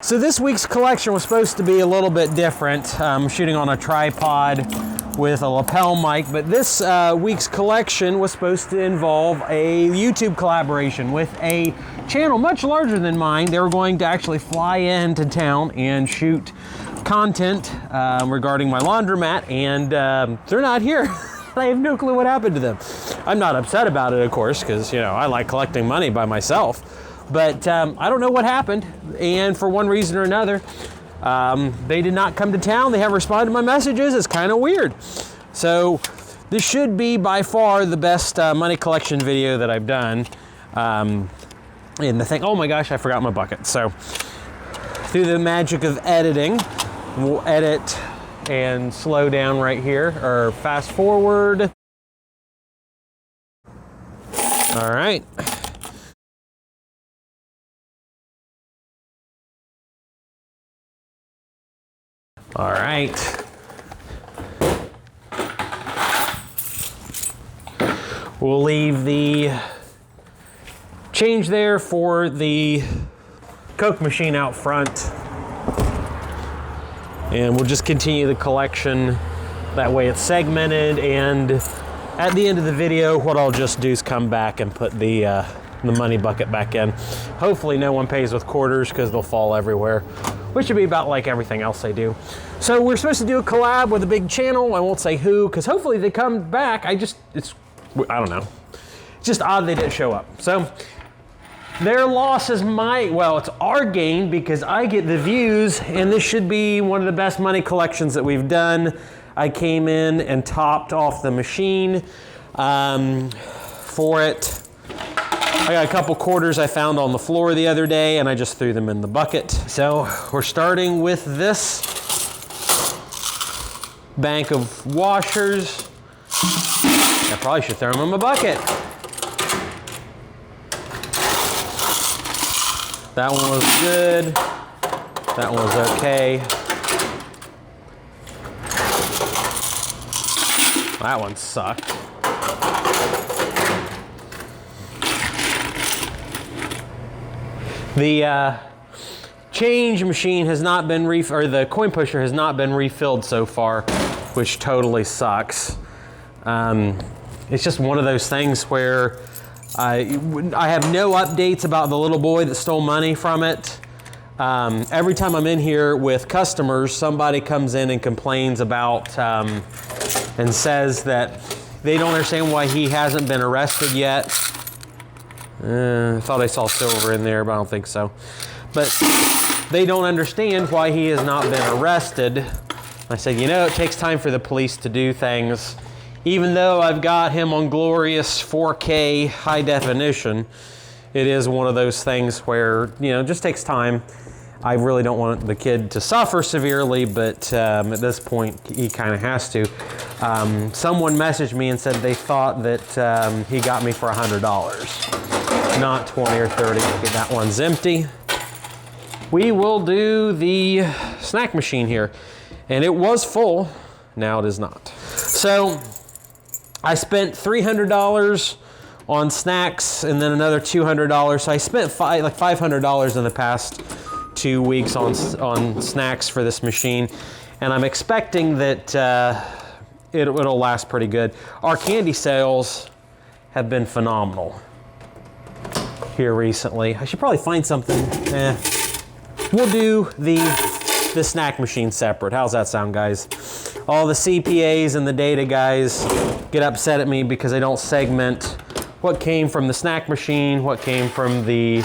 So this week's collection was supposed to be a little bit different. I'm shooting on a tripod with a lapel mic, but this week's collection was supposed to involve a YouTube collaboration with a channel much larger than mine. They were going to actually fly into town and shoot content regarding my laundromat, and they're not here. I have no clue what happened to them. I'm not upset about it, of course, because, you know, I like collecting money by myself. But I don't know what happened, and for one reason or another, they did not come to town. They haven't responded to my messages. It's kind of weird. So this should be by far the best money collection video that I've done. And the thing, oh my gosh, I forgot my bucket. So through the magic of editing, we'll edit and slow down right here, or fast forward. All right. All right. We'll leave the change there for the Coke machine out front. And we'll just continue the collection. That way it's segmented, and at the end of the video, what I'll just do is come back and put the money bucket back in. Hopefully no one pays with quarters because they'll fall everywhere, which would be about like everything else I do. So we're supposed to do a collab with a big channel. I won't say who, because hopefully they come back. I don't know. It's just odd they didn't show up. So their loss is it's our gain, because I get the views, and this should be one of the best money collections that we've done. I came in and topped off the machine for it. I got a couple quarters I found on the floor the other day, and I just threw them in the bucket. So we're starting with this bank of washers. I probably should throw them in my bucket. That one was good. That one was okay. That one sucked. The change machine has not been or the coin pusher has not been refilled so far, which totally sucks. It's just one of those things where I have no updates about the little boy that stole money from it. Every time I'm in here with customers, somebody comes in and complains about and says that they don't understand why he hasn't been arrested yet. I thought I saw silver in there, but I don't think so. But they don't understand why he has not been arrested. I said, you know, it takes time for the police to do things. Even though I've got him on glorious 4K high definition, it is one of those things where, you know, it just takes time. I really don't want the kid to suffer severely, but at this point, he kind of has to. Someone messaged me and said they thought that he got me for $100, not 20 or 30. Okay, that one's empty. We will do the snack machine here. And it was full, now it is not. So I spent $300 on snacks and then another $200. So I spent like $500 in the past 2 weeks on snacks for this machine. And I'm expecting that it'll last pretty good. Our candy sales have been phenomenal here recently. I should probably find something. We'll do the snack machine separate. How's that sound, guys? All the CPAs and the data guys get upset at me because I don't segment what came from the snack machine, what came from the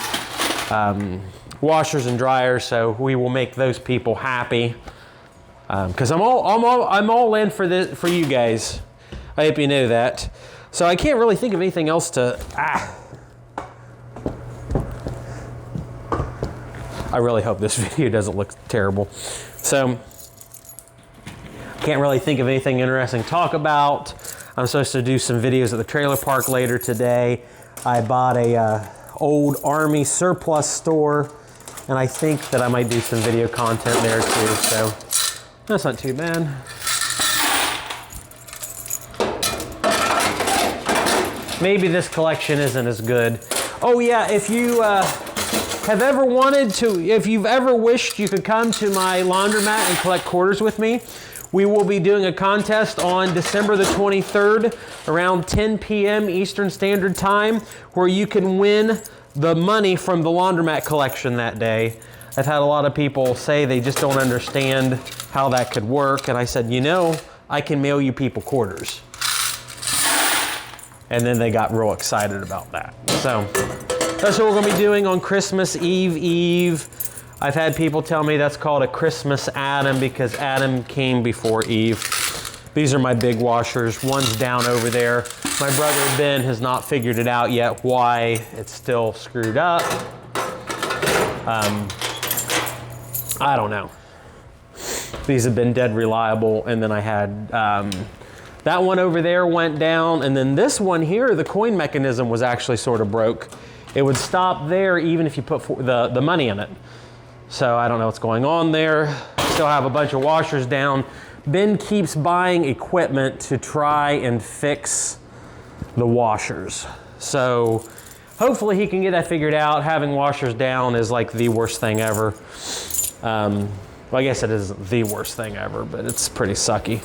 washers and dryers. So we will make those people happy because I'm all in for this for you guys. I hope you know that. So I can't really think of anything else to. I really hope this video doesn't look terrible. So, can't really think of anything interesting to talk about. I'm supposed to do some videos at the trailer park later today. I bought a old Army surplus store, and I think that I might do some video content there too, so that's not too bad. Maybe this collection isn't as good. Oh yeah, if you have ever wanted to, if you've ever wished you could come to my laundromat and collect quarters with me, we will be doing a contest on December the 23rd around 10 p.m. Eastern Standard Time, where you can win the money from the laundromat collection that day. I've had a lot of people say they just don't understand how that could work, and I said, you know, I can mail you people quarters. And then they got real excited about that. So that's what we're gonna be doing on Christmas Eve. I've had people tell me that's called a Christmas Adam because Adam came before Eve. These are my big washers. One's down over there. My brother Ben has not figured it out yet why it's still screwed up. I don't know. These have been dead reliable. And then I had that one over there went down, and then this one here, the coin mechanism was actually sort of broke. It would stop there even if you put the money in it. So I don't know what's going on there. Still have a bunch of washers down. Ben keeps buying equipment to try and fix the washers. So hopefully he can get that figured out. Having washers down is like the worst thing ever. Well, I guess it isn't the worst thing ever, but it's pretty sucky.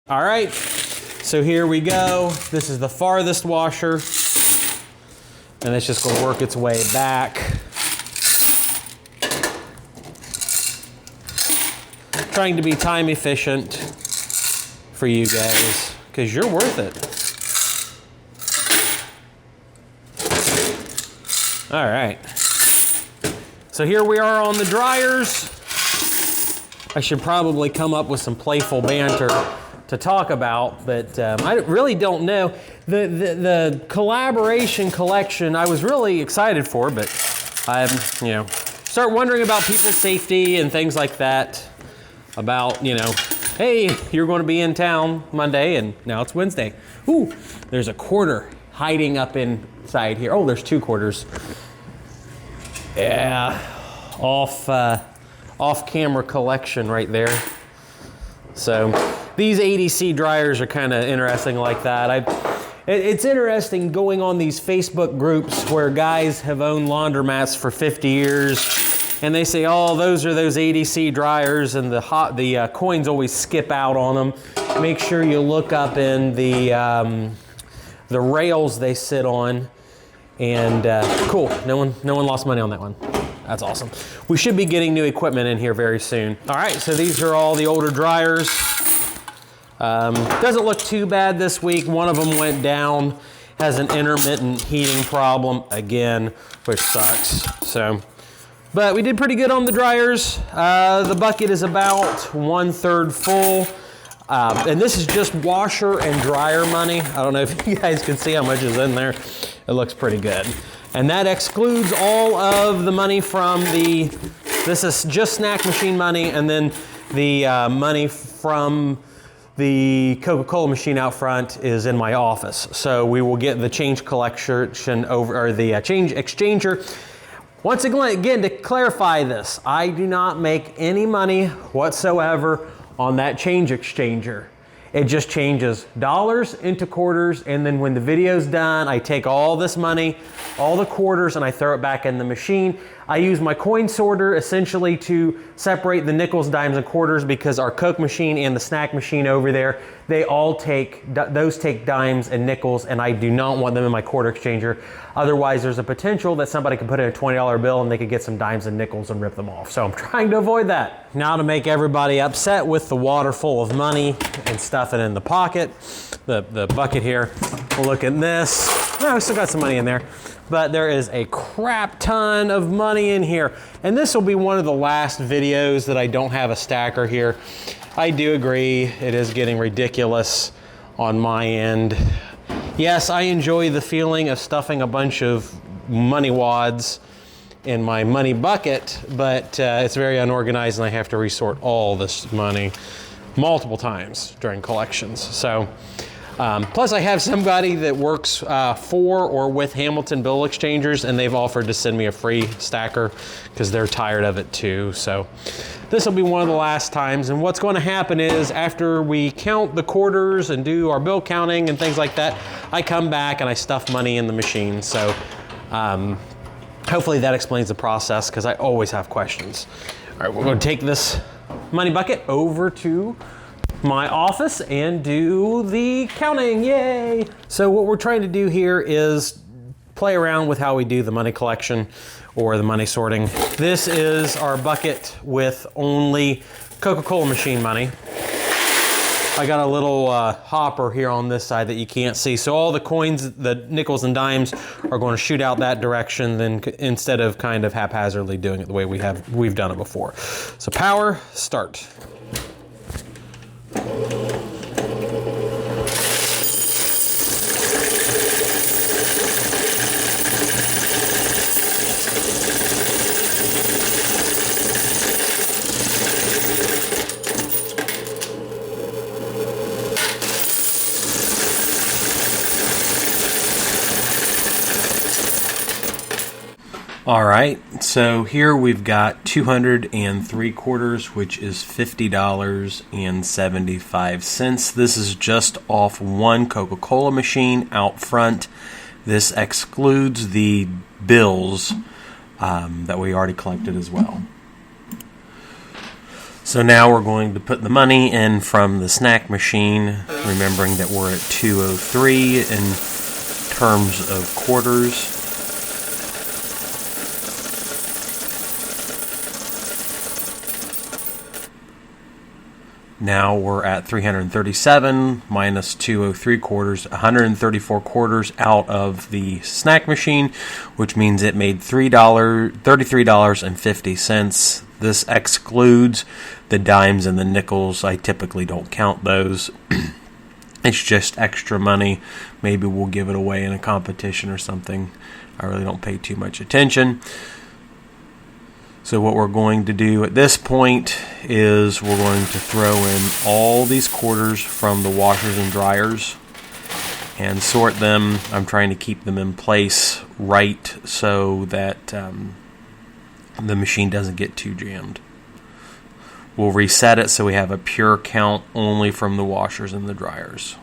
All right, so here we go. This is the farthest washer, and it's just gonna work its way back. Trying to be time efficient for you guys, because you're worth it. All right, so here we are on the dryers. I should probably come up with some playful banter to talk about, but I really don't know. The collaboration collection I was really excited for, but I'm, you know, start wondering about people's safety and things like that. About, you know, hey, you're going to be in town Monday, and now it's Wednesday. Ooh, there's a quarter hiding up inside here. Oh, there's 2 quarters. Yeah, off-camera collection right there. So these ADC dryers are kind of interesting like that. It's interesting going on these Facebook groups where guys have owned laundromats for 50 years, and they say, oh, those are those ADC dryers, and the coins always skip out on them. Make sure you look up in the rails they sit on. And cool, no one lost money on that one. That's awesome. We should be getting new equipment in here very soon. All right, so these are all the older dryers. Doesn't look too bad this week. One of them went down, has an intermittent heating problem again, which sucks. So, but we did pretty good on the dryers. The bucket is about 1/3 full. And this is just washer and dryer money. I don't know if you guys can see how much is in there. It looks pretty good. And that excludes all of the money from this is just snack machine money, and then the money from the Coca-Cola machine out front is in my office. So we will get the change collection over, or the change exchanger. Once again, to clarify this, I do not make any money whatsoever on that change exchanger. It just changes dollars into quarters, and then when the video's done, I take all this money, all the quarters, and I throw it back in the machine. I use my coin sorter essentially to separate the nickels, dimes, and quarters, because our Coke machine and the snack machine over there, they all take dimes and nickels, and I do not want them in my quarter exchanger. Otherwise, there's a potential that somebody could put in a $20 bill and they could get some dimes and nickels and rip them off. So I'm trying to avoid that. Now, to make everybody upset with the water full of money and stuff it in the pocket, the bucket here, look at this. Oh, we still got some money in there, but there is a crap ton of money in here. And this will be one of the last videos that I don't have a stacker here. I do agree, it is getting ridiculous on my end. Yes, I enjoy the feeling of stuffing a bunch of money wads in my money bucket, but it's very unorganized and I have to resort all this money multiple times during collections. So Plus, I have somebody that works for or with Hamilton bill exchangers, and they've offered to send me a free stacker because they're tired of it too. So this will be one of the last times. And what's going to happen is after we count the quarters and do our bill counting and things like that, I come back and I stuff money in the machine. So hopefully that explains the process, because I always have questions. All right, we're going to take this money bucket over to my office and do the counting. Yay! So what we're trying to do here is play around with how we do the money collection or the money sorting. This is our bucket with only Coca-Cola machine money. I got a little hopper here on this side that you can't see. So all the coins, the nickels and dimes, are going to shoot out that direction then, instead of kind of haphazardly doing it the way we've done it before. So power, start. All right, so here we've got 203 quarters, which is $50.75. This is just off one Coca-Cola machine out front. This excludes the bills that we already collected as well. So now we're going to put the money in from the snack machine, remembering that we're at 203 in terms of quarters. Now we're at 337 minus 203 quarters, 134 quarters out of the snack machine, which means it made $33.50. This excludes the dimes and the nickels. I typically don't count those. It's just extra money. Maybe we'll give it away in a competition or something. I really don't pay too much attention. So what we're going to do at this point is we're going to throw in all these quarters from the washers and dryers and sort them. I'm trying to keep them in place right so that the machine doesn't get too jammed. We'll reset it so we have a pure count only from the washers and the dryers.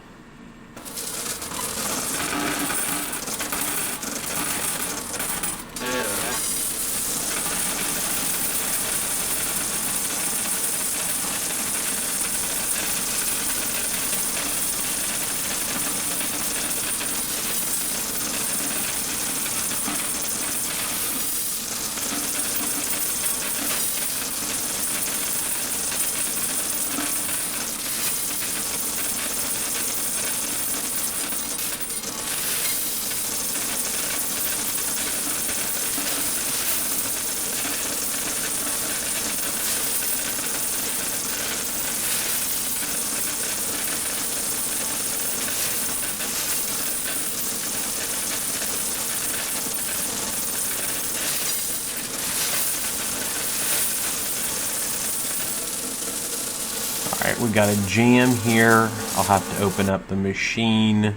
Alright, we got a jam here. I'll have to open up the machine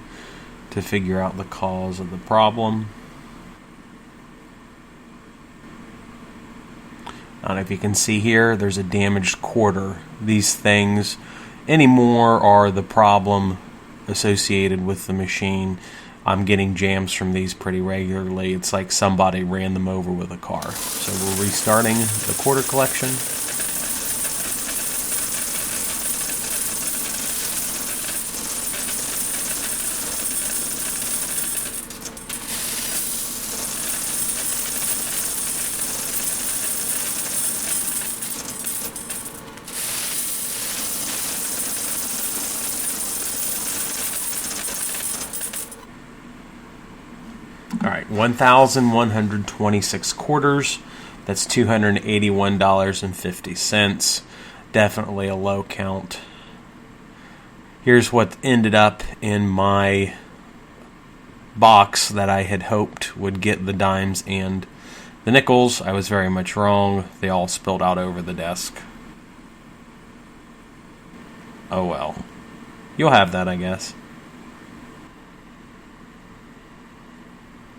to figure out the cause of the problem. I don't know if you can see here, there's a damaged quarter. These things anymore are the problem associated with the machine. I'm getting jams from these pretty regularly. It's like somebody ran them over with a car. So we're restarting the quarter collection. All right, 1,126 quarters. That's $281.50. Definitely a low count. Here's what ended up in my box that I had hoped would get the dimes and the nickels. I was very much wrong. They all spilled out over the desk. Oh well. You'll have that, I guess.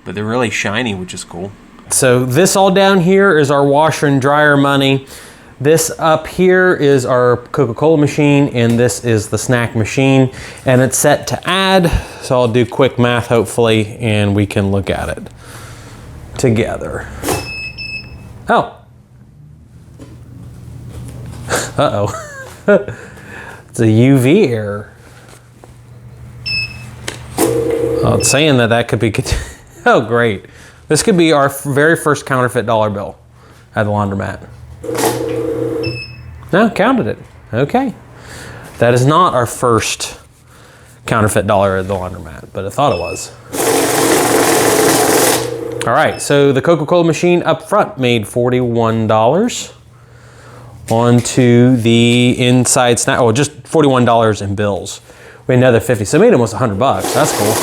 but they're really shiny, which is cool. So this all down here is our washer and dryer money. This up here is our Coca-Cola machine, and this is the snack machine, and it's set to add. So I'll do quick math, hopefully, and we can look at it together. Oh. Uh-oh. It's a UV error. Oh, it's saying that could be, oh great. This could be our very first counterfeit dollar bill at the laundromat. No, counted it. Okay. That is not our first counterfeit dollar at the laundromat, but I thought it was. All right, so the Coca-Cola machine up front made $41. Onto the inside snack, oh, just $41 in bills. We had another 50, so it made almost 100 bucks. That's cool.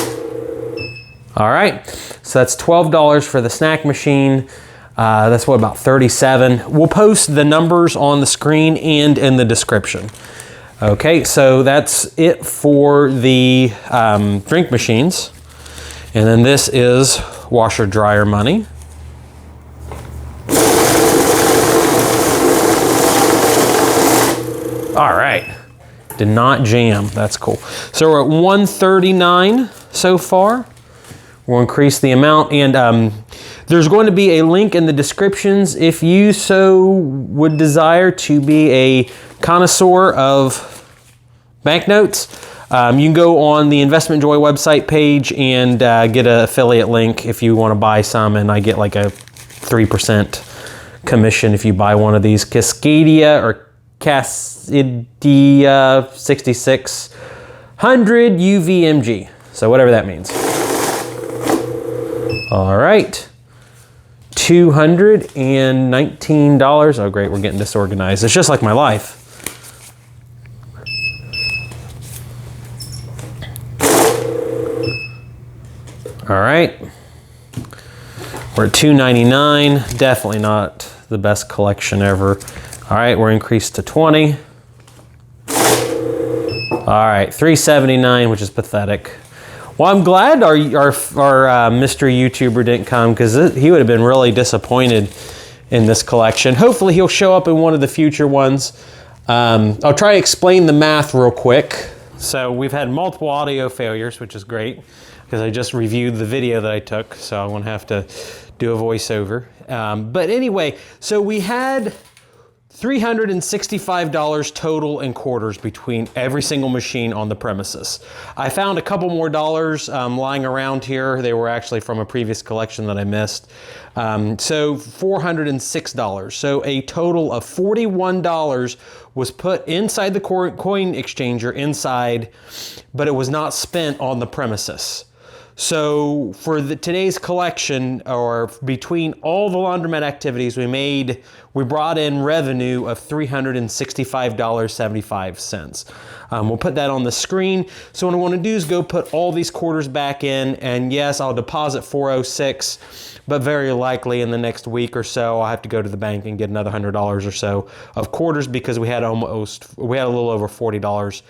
All right, so that's $12 for the snack machine. That's what, about 37. We'll post the numbers on the screen and in the description. Okay, so that's it for the drink machines. And then this is washer dryer money. All right, did not jam, that's cool. So we're at 139 so far. We'll increase the amount, and there's going to be a link in the descriptions if you so would desire to be a connoisseur of banknotes. You can go on the Investment Joy website page and get an affiliate link if you want to buy some, and I get like a 3% commission if you buy one of these Cascadia or Cascadia 6600 UVMG. So whatever that means. All right, $219. Oh great, we're getting disorganized. It's just like my life. All right, we're at $299. Definitely not the best collection ever. All right, we're increased to 20. All right, $379, which is pathetic. Well, I'm glad our mystery YouTuber didn't come, because he would have been really disappointed in this collection. Hopefully he'll show up in one of the future ones. I'll try to explain the math real quick. So we've had multiple audio failures, which is great, because I just reviewed the video that I took, so I won't have to do a voiceover. But anyway, so we had $365 total in quarters between every single machine on the premises. I found a couple more dollars lying around here. They were actually from a previous collection that I missed. So $406. So a total of $41 was put inside the coin exchanger inside, but it was not spent on the premises. So for today's collection, or between all the laundromat activities, we brought in revenue of $365.75. We'll put that on the screen. So what I want to do is go put all these quarters back in, and yes, I'll deposit $406, but very likely in the next week or so, I'll have to go to the bank and get another $100 or so of quarters, because we had a little over $40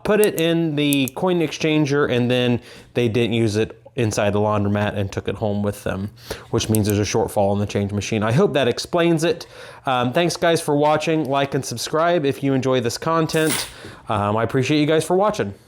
put it in the coin exchanger, and then they didn't use it inside the laundromat and took it home with them, which means there's a shortfall in the change machine. I hope that explains it. Thanks guys for watching. Like and subscribe if you enjoy this content. I appreciate you guys for watching.